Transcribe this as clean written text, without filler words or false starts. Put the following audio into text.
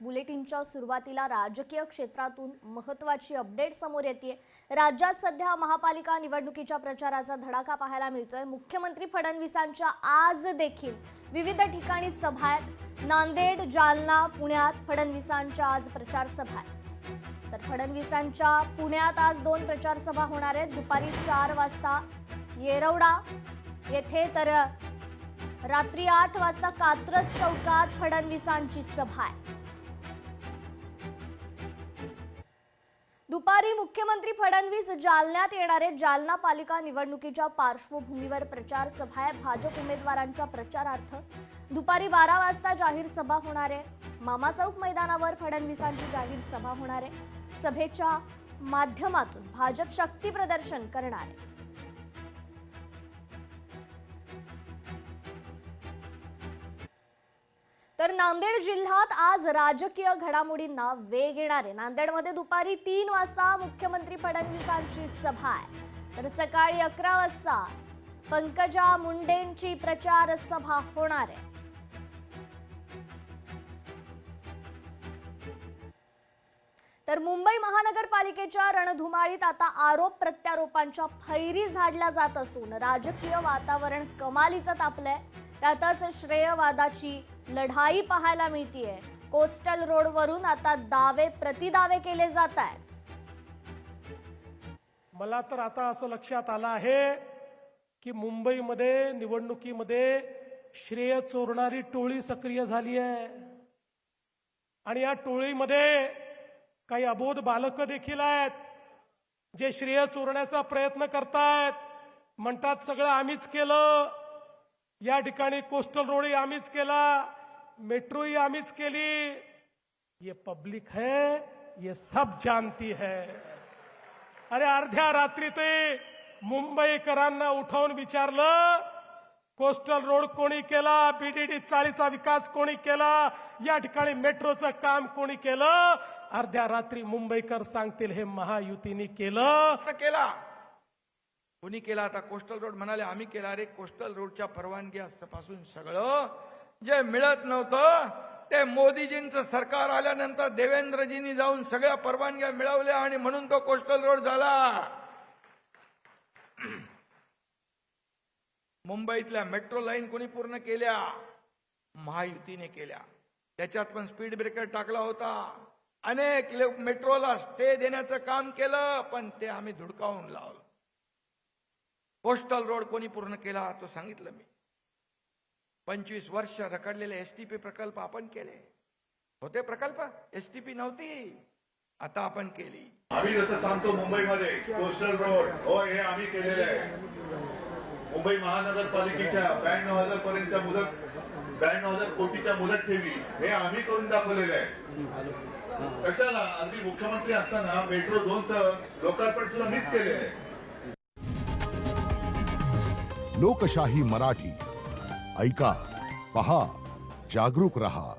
बुलेटिनच्या सुरुवातीला राजकीय क्षेत्रातून महत्त्वाची अपडेट समोर येते। राज्यात सध्या महापालिका निवडणुकीच्या प्रचाराचा धडाका पाहायला मिळतोय। मुख्यमंत्री फडणवीसांच्या आज देखील विविध ठिकाणी सभा आहेत। नांदेड, जालना, पुण्यात फडणवीसांच्या आज प्रचार सभा आहेत। तर फडणवीसांच्या पुण्यात आज 2 प्रचार सभा होणार आहेत। दुपारी 4 वाजता येरवडा येथे तर रात्री 8 वाजता कात्रज चौकात फडणवीसांची सभा आहे। दुपारी मुख्यमंत्री फडणवीस जालन्यात येणार आहेत। जालना पालिका निवडणुकीच्या पार्श्वभूमीवर प्रचार सभा आहे। भाजप उमेदवारांच्या प्रचारार्थ दुपारी 12 वाजता जाहीर सभा होणार आहे। मामा चौक मैदानावर फडणवीसांची जाहीर सभा होणार आहे। सभेच्या माध्यमातून भाजप शक्ती प्रदर्शन करणार आहे। तर नांदेड जिल्ह्यात आज राजकीय घडामोडींना वेग येणार आहे। नांदेडमध्ये दुपारी 3 वाजता मुख्यमंत्री फडणवीसांची सभा आहे। तर सकाळी 11 वाजता पंकजा मुंडेंची प्रचार सभा होणार आहे। तर मुंबई महानगरपालिकेच्या रणधुमाळीत आता आरोप प्रत्यारोपांच्या फैरी झाडल्या जात असून राजकीय वातावरण कमालीचं तापलंय। त्यातच श्रेयवादाची लढाई पाहायला मिळतेय। कोस्टल रोडवरून आता दावे प्रतिदावे केले जात आहेत। मला तर आता असं लक्षात आलं आहे की मुंबईमध्ये निवडणुकीमध्ये श्रेय चोरणारी टोळी सक्रिय झाली आहे आणि या टोळीमध्ये काही अबोध बालक देखील आहेत जे श्रेय चोरण्याचा प्रयत्न करतायत। म्हणतात सगळं आम्हीच केलं, या ठिकाणी कोस्टल रोड आम्हीच केला, मेट्रो ही आम्हीच केली। ये पब्लिक है, ये सब जानती है। अरे अर्ध्या रात्री ते मुंबईकरांना उठवून विचारलं कोस्टल रोड कोणी केला, बीडीडी चाळीचा विकास कोणी केला, या ठिकाणी मेट्रोचं काम कोणी केलं। अर्ध्या रात्री मुंबईकर सांगतील हे महायुतीने केलं। कोणी केला? आता कोस्टल रोड म्हणाले आम्ही केला। रे कोस्टल रोडच्या परवानगी पासून सगळं जे मिळत नव्हतं ते मोदीजींचं सरकार आल्यानंतर देवेंद्रजींनी जाऊन सगळ्या परवानग्या मिळवल्या आणि म्हणून तो कोस्टल रोड झाला। मुंबईतल्या मेट्रो लाईन कोणी पूर्ण केल्या? महायुतीने केल्या। त्याच्यात पण स्पीड ब्रेकर टाकला होता। अनेक मेट्रोला स्टे देण्याचं काम केलं, पण ते आम्ही धुडकावून लावलं। कोस्टल रोड कोणी पूर्ण केला तो सांगितलं मी। 25 वर्ष रखडलेले एसटीपी प्रकल्प आपण केले होते। प्रकल्प एसटीपी नव्हती, आता आपण केली। आम्ही जसं सांगतो मुंबईमध्ये कोस्टल रोड हो हे आम्ही केलेले आहे। मुंबई महानगरपालिकेच्या 92,000 पर्यंतच्या मुदत 92,000 कोटीच्या मुदत ठेवी हे आम्ही करून दाखवलेले आहे। कशाला? अगदी मुख्यमंत्री असताना मेट्रो 2चं लोकार्पण सुद्धा मीच केलेलं आहे। लोकशाही मराठी ऐका, पहा, जागरूक रहा।